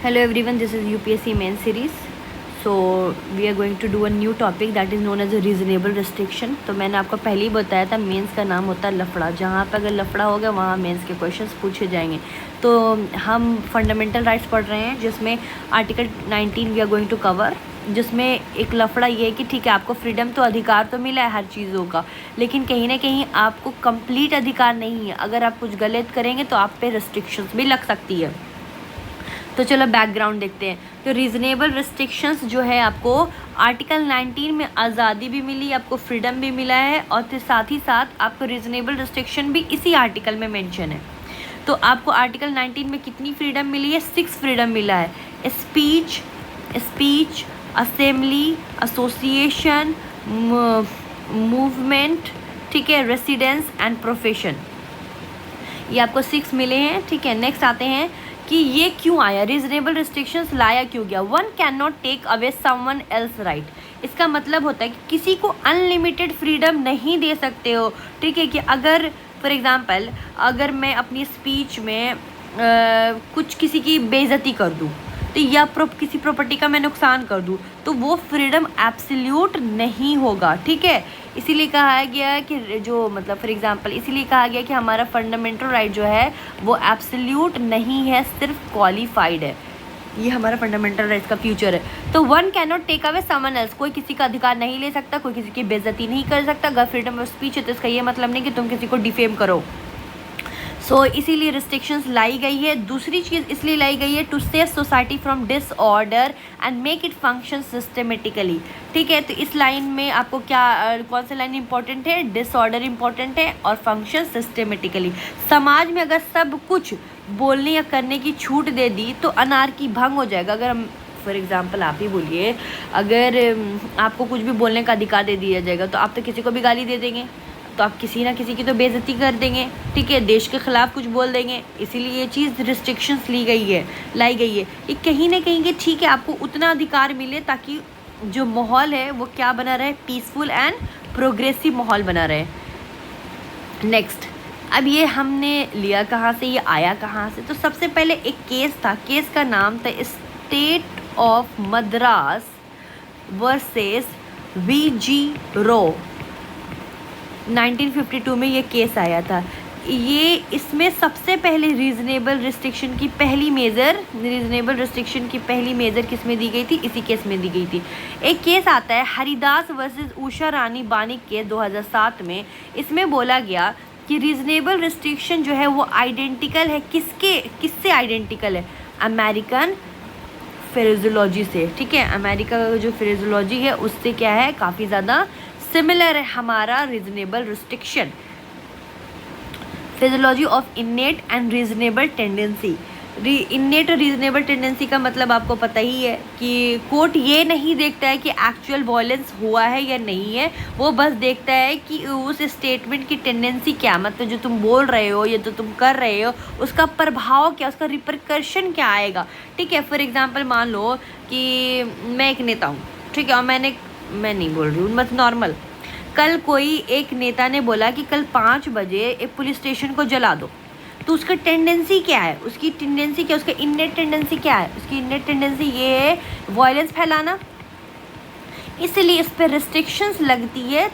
Hello everyone, this is UPSC main series. So we are going to do a new topic that is known as a reasonable restriction. तो मैंने आपको पहले ही बताया था mains का नाम होता है लफड़ा. जहाँ पे अगर लफड़ा हो गया वहाँ मेंस के क्वेश्चंस पूछे जाएंगे. तो हम फंडामेंटल राइट्स पढ़ रहे हैं जिसमें article 19 we are going to cover, जिसमें एक लफड़ा ये है कि ठीक है आपको फ्रीडम तो अधिकार तो मिला है हर चीज़ों का, लेकिन कहीं ना कहीं आपको कंप्लीट अधिकार नहीं है. अगर आप कुछ गलत करेंगे तो आप पे रिस्ट्रिक्शंस भी लग सकती है. तो चलो बैकग्राउंड देखते हैं. तो रीजनेबल रिस्ट्रिक्शंस जो है आपको आर्टिकल 19 में आज़ादी भी मिली, आपको फ्रीडम भी मिला है, और फिर साथ ही साथ आपको रीजनेबल रिस्ट्रिक्शन भी इसी आर्टिकल में मेंशन है. तो आपको आर्टिकल 19 में कितनी फ्रीडम मिली है? 6 फ्रीडम मिला है. स्पीच, असेंबली, एसोसिएशन, मूवमेंट, ठीक है, रेसिडेंस एंड प्रोफेशन. ये आपको 6 मिले हैं. ठीक है, नेक्स्ट आते हैं कि ये क्यों आया, रीजनेबल रिस्ट्रिक्शंस लाया क्यों गया. One can not take away someone else right. इसका मतलब होता है कि किसी को अनलिमिटेड फ्रीडम नहीं दे सकते हो. ठीक है, कि अगर फॉर एग्जांपल अगर मैं अपनी स्पीच में कुछ किसी की बेइज्जती कर दूँ तो या किसी प्रॉपर्टी का मैं नुकसान कर दूँ तो वो फ्रीडम एब्सोल्यूट नहीं होगा. ठीक है, इसीलिए कहा गया कि जो मतलब फॉर एग्जांपल इसीलिए कहा गया कि हमारा फंडामेंटल राइट जो है वो एब्सोल्यूट नहीं है, सिर्फ क्वालिफाइड है. ये हमारा फंडामेंटल राइट्स का फ्यूचर है. तो one can not take away someone else. कोई किसी का अधिकार नहीं ले सकता, कोई किसी की बेइज्जती नहीं कर सकता. अगर फ्रीडम ऑफ स्पीच है तो इसका ये मतलब नहीं कि तुम किसी को डिफेम करो. सो इसीलिए रिस्ट्रिक्शंस लाई गई है. दूसरी चीज़ इसलिए लाई गई है to save society from disorder and make it function systematically. ठीक है, तो इस लाइन में आपको क्या कौन सा लाइन इंपॉर्टेंट है? डिसऑर्डर इंपॉर्टेंट है और फंक्शन सिस्टमेटिकली. समाज में अगर सब कुछ बोलने या करने की छूट दे दी तो अनार्की भंग हो जाएगा. अगर हम फॉर एग्जाम्पल आप ही बोलिए, अगर आपको कुछ भी बोलने का अधिकार दे दिया जाएगा तो आप तो किसी को भी गाली दे देंगे, तो आप किसी ना किसी की तो बेइज्जती कर देंगे. ठीक है, देश के ख़िलाफ़ कुछ बोल देंगे. इसीलिए ये चीज़ रिस्ट्रिक्शंस लाई गई है कि कहीं ना कहीं कि ठीक है आपको उतना अधिकार मिले ताकि जो माहौल है वो क्या बना रहे, पीसफुल एंड प्रोग्रेसिव माहौल बना रहे. नेक्स्ट, अब ये हमने लिया कहाँ से, ये आया कहाँ से? तो सबसे पहले एक केस था. केस का नाम था स्टेट ऑफ मद्रास वर्सेस वी.जी. रो. 1952 में ये केस आया था. ये इसमें सबसे पहले रीजनेबल रिस्ट्रिक्शन की पहली मेजर किस में दी गई थी? इसी केस में दी गई थी. एक केस आता है हरिदास वर्सेस उषा रानी बानिक केस 2007 में. इसमें बोला गया कि रीजनेबल रिस्ट्रिक्शन जो है वो आइडेंटिकल है. किससे आइडेंटिकल है? अमेरिकन फ्रेजोलॉजी से. ठीक है, अमेरिका का जो फ्रेजोलॉजी है उससे क्या है, काफ़ी ज़्यादा सिमिलर है हमारा reasonable restriction. Physiology of innate and reasonable tendency. Innate और रीजनेबल टेंडेंसी का मतलब आपको पता ही है कि कोर्ट ये नहीं देखता है कि एक्चुअल वायलेंस हुआ है या नहीं है, वो बस देखता है कि उस स्टेटमेंट की टेंडेंसी क्या, मतलब जो तुम बोल रहे हो या तो तुम कर रहे हो उसका प्रभाव क्या, उसका रिपरकर्शन क्या आएगा. ठीक है, फॉर एग्जांपल मान लो कि मैं एक नेता हूँ. ठीक है, और मैं नहीं बोल रही हूँ, बस नॉर्मल. कल कोई एक नेता ने बोला कि कल 5 बजे एक पुलिस स्टेशन को जला दो. तो उसका टेंडेंसी क्या है, उसका इन्नेट टेंडेंसी क्या है? उसकी इन्नेट टेंडेंसी ये है वायलेंस फैलाना. इसलिए इस पर रिस्ट्रिक्शंस लगती है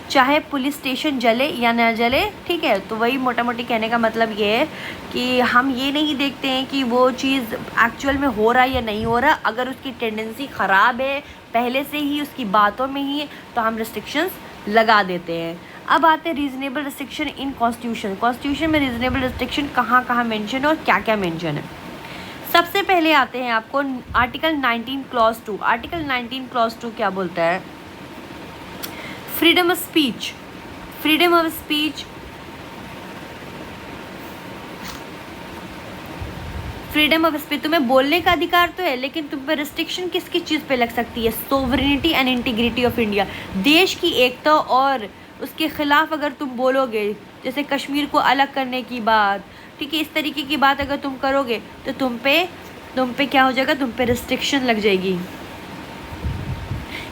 चाहे पुलिस स्टेशन जले या ना जले. ठीक है, तो वही मोटा मोटी कहने का मतलब ये है कि हम ये नहीं देखते हैं कि वो चीज़ एक्चुअल में हो रहा है या नहीं हो रहा. अगर उसकी टेंडेंसी ख़राब है पहले से ही, उसकी बातों में ही, तो हम रिस्ट्रिक्शंस लगा देते हैं. अब आते हैं रीजनेबल रिस्ट्रिक्शन इन कॉन्स्टिट्यूशन में रीजनेबल रिस्ट्रिक्शन कहाँ कहाँ मेंशन है और क्या क्या मेंशन है. सबसे पहले आते हैं आपको आर्टिकल 19 क्लॉज 2. आर्टिकल 19 क्लॉज 2 क्या बोलता है? Freedom of speech. तुम्हें बोलने का अधिकार तो है, लेकिन तुम पर रिस्ट्रिक्शन किसकी चीज़ पे लग सकती है? Sovereignty and integrity of India. देश की एकता और उसके खिलाफ अगर तुम बोलोगे, जैसे कश्मीर को अलग करने की बात, ठीक है, इस तरीके की बात अगर तुम करोगे तो तुम पे क्या हो जाएगा? तुम पे रिस्ट्रिक्शन लग जाएगी.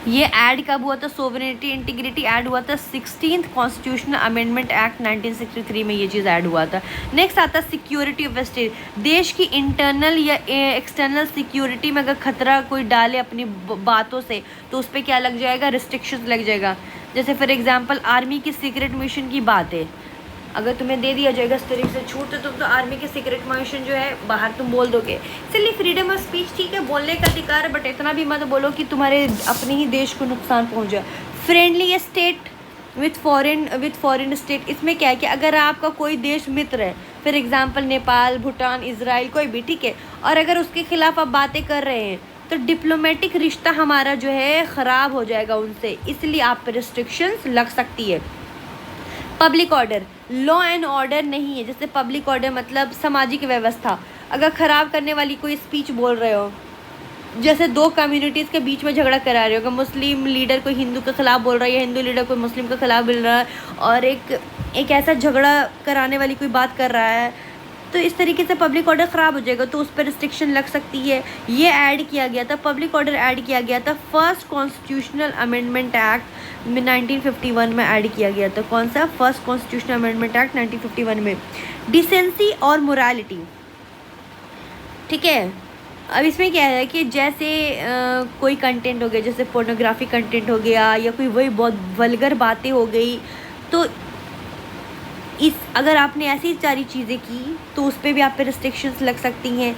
ये ऐड कब हुआ था? सोवरेनिटी इंटीग्रिटी ऐड हुआ था 16th कॉन्स्टिट्यूशनल अमेंडमेंट एक्ट 1963 में ये चीज़ ऐड हुआ था। नेक्स्ट आता है सिक्योरिटी ऑफ स्टेट। देश की इंटरनल या एक्सटर्नल सिक्योरिटी में अगर खतरा कोई डाले अपनी बातों से तो उस पर क्या लग जाएगा? रिस्ट्रिक्शन लग जाएगा। जैसे फॉर एग्जाम्पल आर्मी की सीक्रेट मिशन की बात है, अगर तुम्हें दे दिया जाएगा इस तरीके से छूट तो तुम तो आर्मी के सीक्रेट मिशन जो है बाहर तुम बोल दोगे। इसलिए फ्रीडम ऑफ स्पीच ठीक है, बोलने का अधिकार है, बट इतना भी मत बोलो कि तुम्हारे अपने ही देश को नुकसान पहुंच जाए। Friendly state with foreign state, इसमें क्या है कि अगर आपका कोई देश मित्र है, for example Nepal, Bhutan, Israel, कोई भी, ठीक है, और अगर उसके खिलाफ आप बातें कर रहे हैं तो डिप्लोमेटिक रिश्ता हमारा जो है ख़राब हो जाएगा उनसे, इसलिए आप पर रिस्ट्रिक्शंस लग सकती है। Public order, law and order नहीं है। जैसे पब्लिक ऑर्डर मतलब सामाजिक व्यवस्था, अगर ख़राब करने वाली कोई स्पीच बोल रहे हो, जैसे दो कम्युनिटीज़ के बीच में झगड़ा करा रहे हो, अगर मुस्लिम लीडर कोई हिंदू के ख़िलाफ़ बोल रहा है या हिंदू लीडर कोई मुस्लिम के ख़िलाफ़ बोल रहा है और एक ऐसा झगड़ा कराने वाली कोई बात कर रहा है, तो इस तरीके से पब्लिक ऑर्डर ख़राब हो जाएगा, तो उस पर रिस्ट्रिक्शन लग सकती है। ये ऐड किया गया था, पब्लिक ऑर्डर ऐड किया गया था फर्स्ट कॉन्स्टिट्यूशनल अमेंडमेंट एक्ट में 1951 में ऐड किया गया था। कौन सा? फर्स्ट कॉन्स्टिट्यूशनल अमेंडमेंट एक्ट 1951 में। डिसेंसी और मोरालिटी, ठीक है। अब इसमें क्या है कि जैसे कोई कंटेंट हो गया, जैसे पोर्नोग्राफी कंटेंट हो गया या कोई वही बहुत वल्गर बातें हो गई, तो अगर आपने ऐसी सारी चीज़ें की तो उस पर भी आप पे रिस्ट्रिक्शंस लग सकती हैं।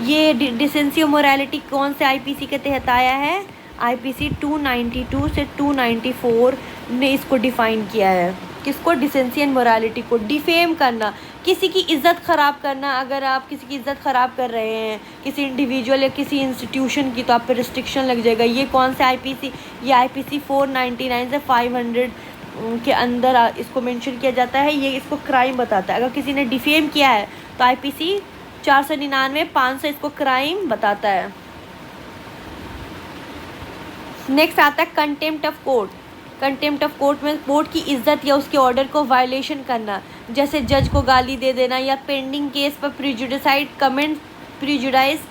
ये डिसेंसी और मोरालिटी कौन से आईपीसी के तहत आया है? आईपीसी 292 से 294 ने इसको डिफ़ाइन किया है। किसको? डिसेंसी एंड मोरालिटी को। डिफेम करना, किसी की इज़्ज़त ख़राब करना, अगर आप किसी की इज़्ज़त ख़राब कर रहे हैं किसी इंडिविजुअल या किसी इंस्टीट्यूशन की, तो आप पे रिस्ट्रिक्शन लग जाएगा। ये कौन से आईपीसी? ये आईपीसी 499 से 500 के अंदर इसको मेंशन किया जाता है। ये इसको क्राइम बताता है। अगर किसी ने डिफेम किया है तो आईपीसी 499 500 इसको क्राइम बताता है। नेक्स्ट आता है contempt of court. Contempt of court में कोर्ट की इज्जत या उसके ऑर्डर को वायलेशन करना, जैसे जज को गाली दे देना या पेंडिंग केस पर प्रीजुडाइज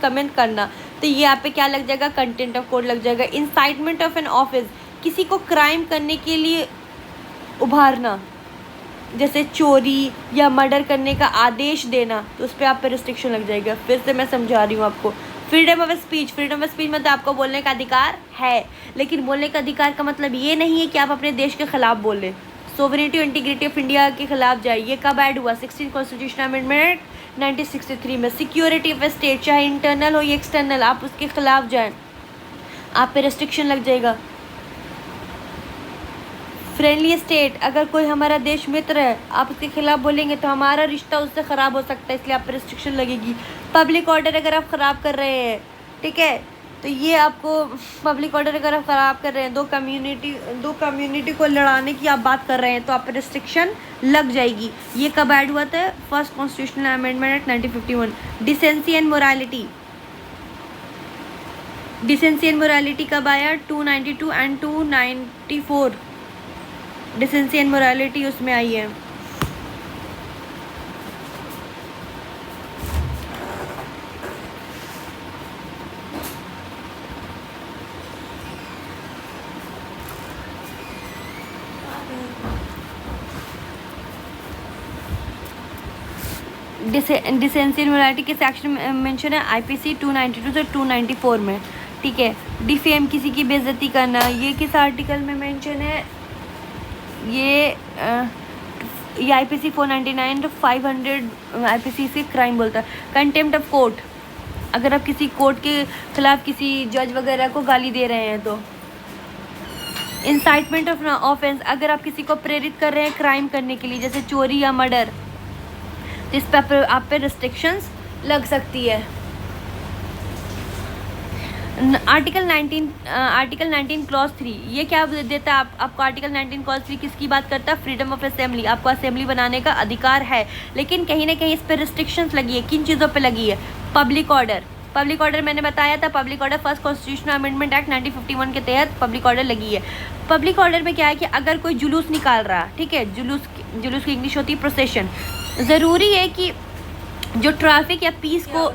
कमेंट करना, तो ये यहाँ पे क्या लग जाएगा? कंटेम्प्ट ऑफ कोर्ट लग जाएगा। इंसाइटमेंट ऑफ एन ऑफिस, किसी को क्राइम करने के लिए उभारना, जैसे चोरी या मर्डर करने का आदेश देना, तो उस पर आप पे रिस्ट्रिक्शन लग जाएगा। फिर से मैं समझा रही हूँ आपको। Freedom of speech, freedom of speech मतलब आपको बोलने का अधिकार है, लेकिन बोलने का अधिकार का मतलब ये नहीं है कि आप अपने देश के खिलाफ बोलें, सोवरेनिटी और इंटीग्रिटी ऑफ इंडिया के खिलाफ जाए। ये कब ऐड हुआ? 16 कॉन्स्टिट्यूशनल अमेंडमेंट 1963 में। सिक्योरिटी ऑफ स्टेट, चाहे इंटरनल हो या एक्सटर्नल, आप उसके खिलाफ जाएँ, आप पे रिस्ट्रिक्शन लग जाएगा। फ्रेंडली स्टेट, अगर कोई हमारा देश मित्र है, आप उसके खिलाफ बोलेंगे तो हमारा रिश्ता उससे ख़राब हो सकता है, इसलिए आप पर रिस्ट्रिक्शन लगेगी। पब्लिक ऑर्डर अगर आप ख़राब कर रहे हैं, ठीक है, तो ये आपको पब्लिक ऑर्डर अगर आप ख़राब कर रहे हैं, दो कम्युनिटी को लड़ाने की आप बात कर रहे हैं, तो आप पर रिस्ट्रिक्शन लग जाएगी। ये कब ऐड हुआ था? First constitutional amendment act 1951। Decency and morality, decency and morality कब आया? 292 एंड 294। डिसेंसी एंड मोरालिटी उसमें आई है। डिसेंसी एंड मोरालिटी के सेक्शन में मेंशन है आईपीसी 292 से 294 में, ठीक है। डिफेम, किसी की बेइज्जती करना, ये किस आर्टिकल में मेंशन है? ये आईपीसी 499 तो 500 आईपीसी से क्राइम बोलता है। कंटेम्प्ट ऑफ कोर्ट, अगर आप किसी कोर्ट के खिलाफ किसी जज वगैरह को गाली दे रहे हैं तो। इंसाइटमेंट ऑफ ऑफेंस, अगर आप किसी को प्रेरित कर रहे हैं क्राइम करने के लिए, जैसे चोरी या मर्डर, तो इस पर आप पे रिस्ट्रिक्शंस लग सकती है। आर्टिकल 19 क्लॉज 3, ये क्या देता है आपको? आर्टिकल 19 क्लॉज 3 किसकी बात करता है? फ्रीडम ऑफ असेंबली, आपको असेंबली बनाने का अधिकार है, लेकिन कहीं ना कहीं इस पर रिस्ट्रिक्शंस लगी है। किन चीज़ों पे लगी है? पब्लिक ऑर्डर, पब्लिक ऑर्डर मैंने बताया था, public order first constitutional amendment act 1951 के तहत पब्लिक ऑर्डर लगी है। पब्लिक ऑर्डर में क्या है कि अगर कोई जुलूस निकाल रहा है, ठीक है, जुलूस की इंग्लिश होती है प्रोसेशन, ज़रूरी है कि जो ट्रैफिक या पीस को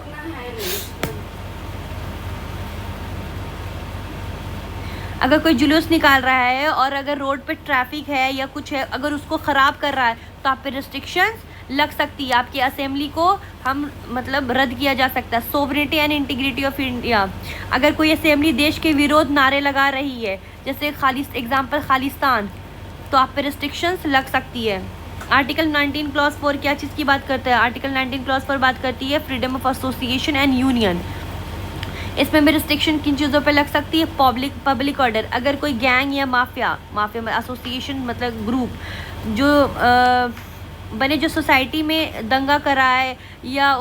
अगर कोई जुलूस निकाल रहा है और अगर रोड पे ट्रैफिक है या कुछ है, अगर उसको ख़राब कर रहा है तो आप पे रिस्ट्रिक्शंस लग सकती है। आपकी असेंबली को हम मतलब रद्द किया जा सकता है। Sovereignty and integrity of India, अगर कोई असेंबली देश के विरोध नारे लगा रही है, जैसे एग्जाम्पल खालिस्तान, तो आप पे रिस्ट्रिक्शंस लग सकती है। आर्टिकल 19 क्लॉज 4 क्या चीज़ की बात करता है? आर्टिकल 19 क्लॉज 4 बात करती है freedom of association and union. इसमें भी रिस्ट्रिक्शन किन चीज़ों पे लग सकती है? पब्लिक ऑर्डर, अगर कोई गैंग या माफिया में एसोसिएशन मतलब ग्रुप जो बने, जो सोसाइटी में दंगा कराए या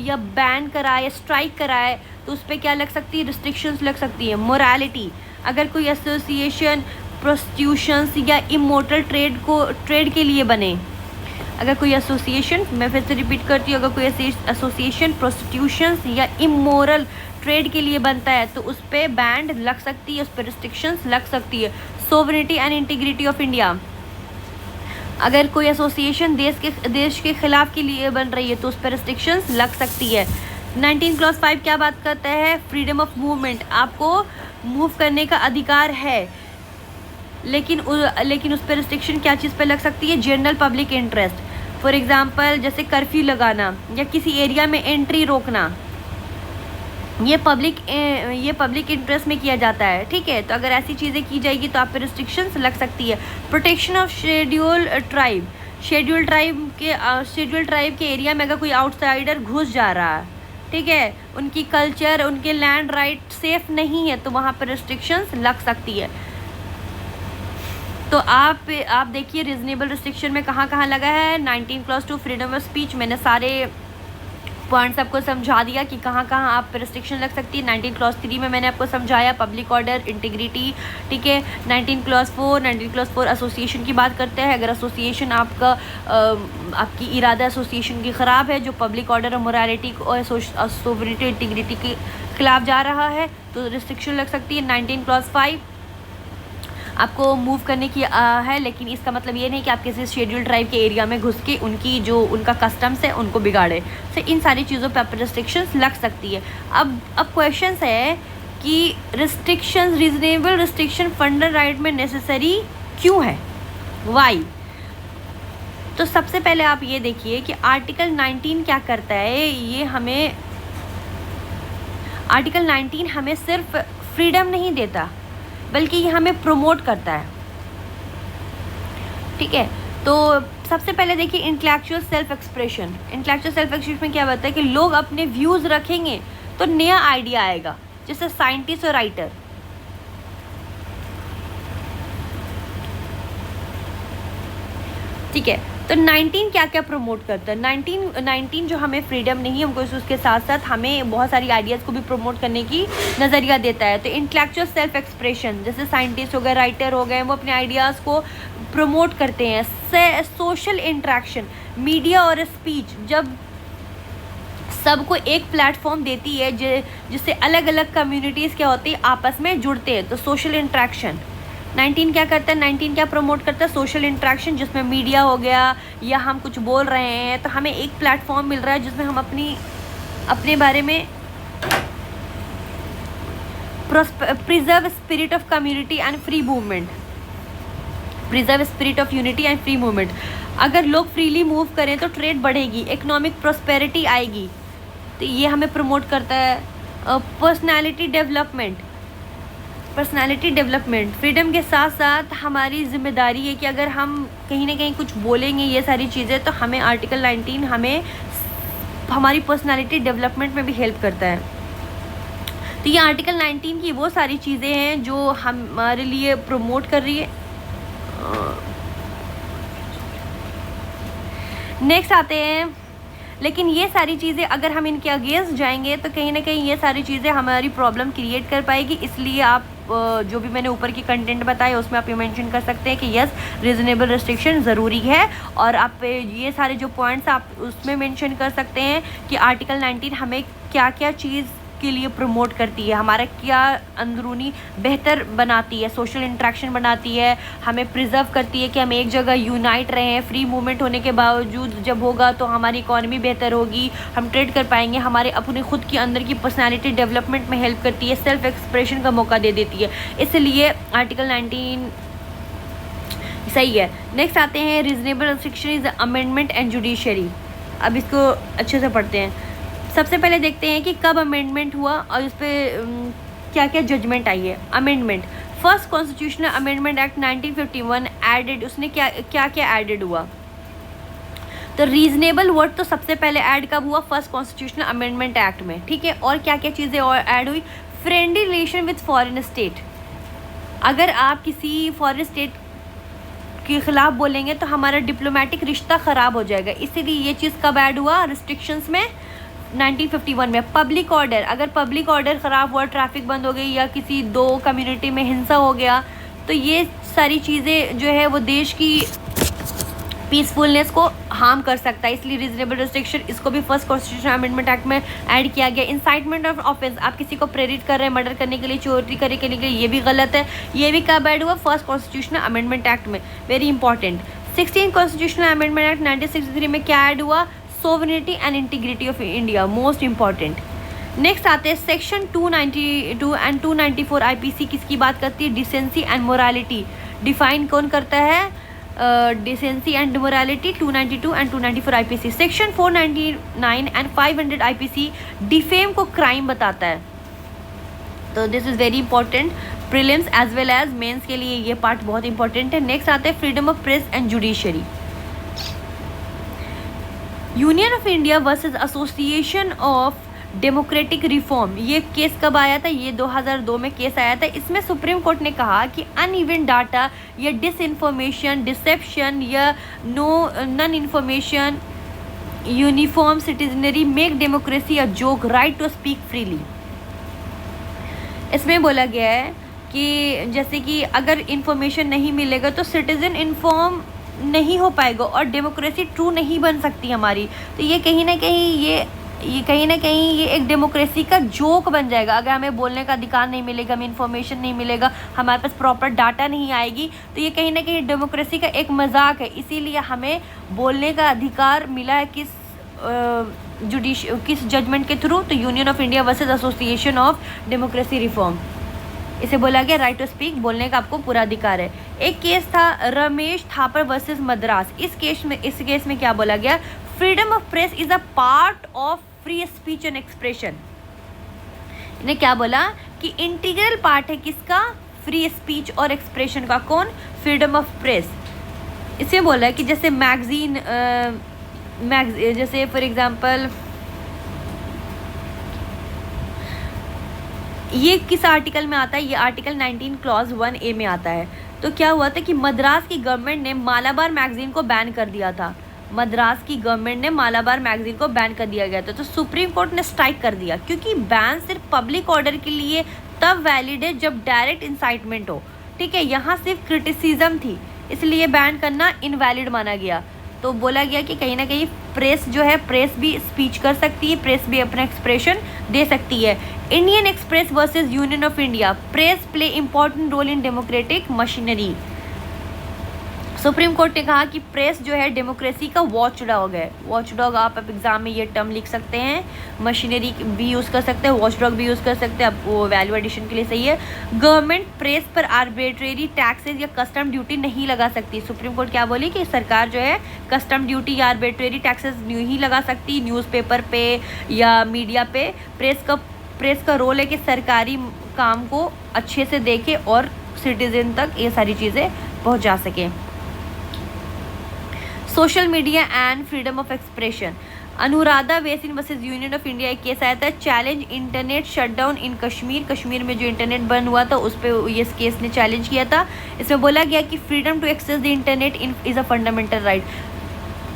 बैन कराए या स्ट्राइक कराए, तो उस पर क्या लग सकती है? रिस्ट्रिक्शंस लग सकती है। मोरालिटी, अगर कोई एसोसिएशन प्रोस्टिट्यूशंस या इमोरल ट्रेड के लिए बने, अगर कोई एसोसिएशन, मैं फिर से रिपीट करती हूँ, अगर कोई एसोसिएशन प्रोस्टिट्यूशंस या इमोरल ट्रेड के लिए बनता है तो उस पर बैन लग सकती है, उस पर रिस्ट्रिक्शंस लग सकती है। Sovereignty and integrity of India, अगर कोई एसोसिएशन देश के खिलाफ के लिए बन रही है तो उस पर रिस्ट्रिक्शंस लग सकती है। 19 क्लॉज 5 क्या बात करता है? फ्रीडम ऑफ मूवमेंट, आपको मूव करने का अधिकार है, लेकिन उस पर रिस्ट्रिक्शन क्या चीज़ पे लग सकती है? General public interest, for example जैसे कर्फ्यू लगाना या किसी एरिया में एंट्री रोकना, ये पब्लिक इंटरेस्ट में किया जाता है, ठीक है। तो अगर ऐसी चीज़ें की जाएगी तो आप पे रिस्ट्रिक्शंस लग सकती है। प्रोटेक्शन ऑफ शेड्यूल ट्राइब के एरिया में अगर कोई आउटसाइडर घुस जा रहा है, ठीक है, उनकी कल्चर, उनके लैंड राइट सेफ नहीं है, तो वहाँ पर रिस्ट्रिक्शंस लग सकती है। तो आप देखिए रीजनेबल रिस्ट्रिक्शन में कहाँ लगा है। 19 क्लॉज 2 फ्रीडम ऑफ स्पीच, मैंने सारे पॉइंट्स आपको समझा दिया कि कहाँ आप रिस्ट्रिक्शन लग सकती है। 19 क्लॉज 3 में मैंने आपको समझाया पब्लिक ऑर्डर, इंटीग्रिटी, ठीक है। 19 क्लॉज 4 एसोसिएशन की बात करते हैं। अगर एसोसिएशन आपकी इरादा एसोसिएशन की ख़राब है, जो पब्लिक ऑर्डर और मोरालिटी और सोवरेनिटी इंटीग्रिटी के खिलाफ जा रहा है, तो रिस्ट्रिक्शन लग सकती है। 19 क्लॉज 5 आपको मूव करने की है, लेकिन इसका मतलब ये नहीं कि आप किसी शेड्यूल ट्राइब के एरिया में घुस के उनका कस्टम्स है उनको बिगाड़े। तो इन सारी चीज़ों पे आप रिस्ट्रिक्शंस लग सकती है। अब क्वेश्चन है कि रिस्ट्रिक्शंस, रीजनेबल रिस्ट्रिक्शन फंडल राइट में नेसेसरी क्यों है, वाई? तो सबसे पहले आप ये देखिए कि आर्टिकल 19 क्या करता है। आर्टिकल 19 हमें सिर्फ फ्रीडम नहीं देता, बल्कि ये हमें प्रमोट करता है, ठीक है। तो सबसे पहले देखिए intellectual self expression. Intellectual self expression में क्या होता है कि लोग अपने व्यूज़ रखेंगे तो नया आइडिया आएगा, जैसे साइंटिस्ट और राइटर। ठीक है, तो 19 क्या क्या प्रमोट करता है? 19 जो हमें फ्रीडम नहीं, हमको उसके साथ साथ हमें बहुत सारी आइडियाज़ को भी प्रमोट करने की नज़रिया देता है। तो इंटेलेक्चुअल सेल्फ एक्सप्रेशन, जैसे साइंटिस्ट हो गए, राइटर हो गए, वो अपने आइडियाज़ को प्रमोट करते हैं। सोशल इंटरेक्शन, मीडिया और स्पीच जब सबको एक प्लेटफॉर्म देती है जिससे अलग अलग कम्युनिटीज़ क्या होती है आपस में जुड़ते हैं, तो सोशल इंटरेक्शन। 19 क्या करता है? 19 क्या प्रमोट करता है? सोशल इंटरेक्शन, जिसमें मीडिया हो गया या हम कुछ बोल रहे हैं तो हमें एक प्लेटफॉर्म मिल रहा है जिसमें हम अपने बारे में preserve spirit of community and free movement, preserve spirit of unity and free movement. अगर लोग फ्रीली मूव करें तो ट्रेड बढ़ेगी, इकोनॉमिक प्रॉस्पेरिटी आएगी, तो ये हमें प्रमोट करता है। पर्सनालिटी डेवलपमेंट, फ्रीडम के साथ साथ हमारी जिम्मेदारी है कि अगर हम कहीं ना कहीं कुछ बोलेंगे ये सारी चीज़ें, तो हमें आर्टिकल 19 हमें हमारी पर्सनालिटी डेवलपमेंट में भी हेल्प करता है। तो ये आर्टिकल 19 की वो सारी चीज़ें हैं जो हमारे लिए प्रमोट कर रही है। नेक्स्ट आते हैं, लेकिन ये सारी चीज़ें अगर हम इनके अगेंस्ट जाएंगे तो कहीं ना कहीं ये सारी चीज़ें हमारी प्रॉब्लम क्रिएट कर पाएगी। इसलिए आप जो भी मैंने ऊपर की कंटेंट बताया उसमें आप ये मेंशन कर सकते हैं कि यस रीजनेबल रिस्ट्रिक्शन ज़रूरी है, और आप ये सारे जो पॉइंट्स आप उसमें मेंशन कर सकते हैं कि आर्टिकल 19 हमें क्या क्या चीज़ के लिए प्रमोट करती है, हमारा क्या अंदरूनी बेहतर बनाती है, सोशल इंट्रैक्शन बनाती है, हमें प्रिजर्व करती है कि हम एक जगह यूनाइट रहें। फ्री मूवमेंट होने के बावजूद जब होगा तो हमारी इकॉनमी बेहतर होगी, हम ट्रेड कर पाएंगे, हमारे अपने खुद की अंदर की पर्सनैलिटी डेवलपमेंट में हेल्प करती है, सेल्फ एक्सप्रेशन का मौका दे देती है। इसलिए आर्टिकल 19 सही है। नेक्स्ट आते हैं reasonable restriction is amendment and judiciary. अब इसको अच्छे से पढ़ते हैं। सबसे पहले देखते हैं कि कब अमेंडमेंट हुआ और इस पर क्या क्या जजमेंट आई है। Amendment, first constitutional amendment act 1951 added, उसने क्या क्या क्या एडेड हुआ। तो रीजनेबल वर्ड तो सबसे पहले ऐड कब हुआ, फर्स्ट कॉन्स्टिट्यूशनल अमेंडमेंट एक्ट में, ठीक है। और क्या क्या चीज़ें और ऐड हुई, friendly relation with foreign state, अगर आप किसी फॉरेन स्टेट के खिलाफ बोलेंगे तो हमारा डिप्लोमेटिक रिश्ता ख़राब हो जाएगा, इसीलिए ये चीज़ कब ऐड हुआ, रिस्ट्रिक्शंस में 1951 में। पब्लिक ऑर्डर, अगर पब्लिक ऑर्डर ख़राब हुआ, ट्रैफिक बंद हो गई या किसी दो कम्युनिटी में हिंसा हो गया, तो ये सारी चीज़ें जो है वो देश की पीसफुलनेस को हार्म कर सकता है, इसलिए रीजनेबल रिस्ट्रिक्शन इसको भी फर्स्ट कॉन्स्टिट्यूशनल अमेंडमेंट एक्ट में ऐड किया गया। इंसाइटमेंट ऑफ ऑफेंस, आप किसी को प्रेरित कर रहे हैं मर्डर करने के लिए, चोरी करने के लिए, ये भी गलत है, ये भी कब ऐड हुआ, फर्स्ट कॉन्स्टिट्यूशनल अमेंडमेंट एक्ट में, very important. 16 constitutional amendment act 1963 में क्या ऐड हुआ, sovereignty and integrity of India, most important. Next आते हैं सेक्शन 292 एंड 294 आईपीसी किसकी बात करती है, डिसेंसी एंड मोरालिटी, डिफाइन कौन करता है, decency and morality, 292 and 294 IPC. Section 499 and 500 IPC defame को क्राइम बताता है, तो this is very important, prelims as well as mains के लिए ये पार्ट बहुत इंपॉर्टेंट है। नेक्स्ट आते हैं freedom of press and judiciary. Union of India versus association of democratic reform, ये केस कब आया था, ये 2002 में केस आया था। इसमें सुप्रीम कोर्ट ने कहा कि अनइवन डाटा या डिसइंफॉर्मेशन, डिसेप्शन या non information, uniform citizenry make democracy a joke, right to speak freely. इसमें बोला गया है कि जैसे कि अगर इन्फॉर्मेशन नहीं मिलेगा तो सिटीजन इन्फॉर्म नहीं हो पाएगा और डेमोक्रेसी ट्रू नहीं बन सकती हमारी, तो ये कहीं ना कहीं ये एक डेमोक्रेसी का जोक बन जाएगा। अगर हमें बोलने का अधिकार नहीं मिलेगा, हमें इन्फॉर्मेशन नहीं मिलेगा, हमारे पास प्रॉपर डाटा नहीं आएगी, तो ये कहीं ना कहीं डेमोक्रेसी का एक मजाक है। इसीलिए हमें बोलने का अधिकार मिला है किस जजमेंट के थ्रू, तो union of India versus association of democracy reform, इसे बोला गया राइट टू स्पीक, बोलने का आपको पूरा अधिकार है। एक केस था रमेश थापर वर्सेस मद्रास, इस केस में क्या बोला गया, freedom of press is a part of free speech and expression. इन्हें क्या बोला कि इंटीग्रल पार्ट है किसका, फ्री स्पीच और एक्सप्रेशन का, कौन, फ्रीडम ऑफ प्रेस। इसे बोला है कि जैसे मैगजीन जैसे फॉर एग्जांपल ये किस आर्टिकल में आता है, ये आर्टिकल 19 क्लॉज 1A में आता है। तो क्या हुआ था कि मद्रास की गवर्नमेंट ने मालाबार मैगजीन को बैन कर दिया था, मद्रास की गवर्नमेंट ने मालाबार मैगजीन को बैन कर दिया गया था, तो सुप्रीम कोर्ट ने स्ट्राइक कर दिया, क्योंकि बैन सिर्फ पब्लिक ऑर्डर के लिए तब वैलिड है जब डायरेक्ट इंसाइटमेंट हो, ठीक है, यहाँ सिर्फ क्रिटिसिज्म थी, इसलिए बैन करना इनवैलिड माना गया। तो बोला गया कि कहीं ना कहीं प्रेस जो है, प्रेस भी स्पीच कर सकती है, प्रेस भी अपना एक्सप्रेशन दे सकती है। Indian Express versus Union of India, press play important role in democratic machinery. Supreme court ने कहा कि प्रेस जो है डेमोक्रेसी का वॉच डॉग है। वॉच डॉग आप एग्जाम में ये टर्म लिख सकते हैं, मशीनरी भी यूज़ कर सकते हैं, वॉच डॉग भी यूज़ कर सकते हैं, आपको वैल्यू एडिशन के लिए सही है। गवर्नमेंट प्रेस पर आर्बिट्रेरी टैक्सेस या कस्टम ड्यूटी नहीं लगा सकती। सुप्रीम कोर्ट क्या बोली कि सरकार जो है कस्टम ड्यूटी या आर्बिट्रेरी टैक्सेस नहीं लगा सकती न्यूज़पेपर पे या मीडिया पे। प्रेस का रोल है कि सरकारी काम को अच्छे से देखे और सिटीजन तक ये सारी चीज़ें पहुँचा सकें। Social media and freedom of expression, Anuradha basin versus Union of India एक केस आया था, चैलेंज इंटरनेट शटडाउन इन कश्मीर। कश्मीर में जो इंटरनेट बंद हुआ था उस पर ये केस ने चैलेंज किया था। इसमें बोला गया कि freedom to access the internet is a fundamental right.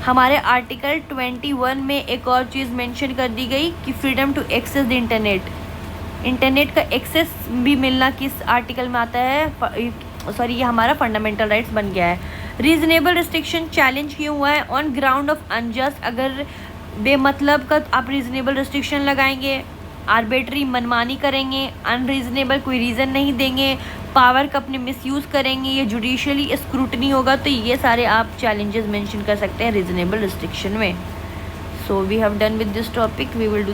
हमारे आर्टिकल 21 में एक और चीज़ मेंशन कर दी गई कि freedom to access the internet का एक्सेस भी मिलना किस आर्टिकल में आता है, सॉरी ये हमारा फंडामेंटल राइट्स बन गया है। रीजनेबल रिस्ट्रिक्शन चैलेंज क्यों हुआ है, ऑन ग्राउंड ऑफ अनजस्ट, अगर बेमतलब का आप रीजनेबल रिस्ट्रिक्शन लगाएंगे आर्बिट्री मनमानी करेंगे, अनरीजनेबल कोई रीज़न नहीं देंगे, पावर का अपने मिसयूज़ करेंगे, ये जुडिशियली स्क्रूटनी होगा। तो ये सारे आप चैलेंजेस मेंशन कर सकते हैं रीजनेबल रिस्ट्रिक्शन में। So we have done with this topic, we will do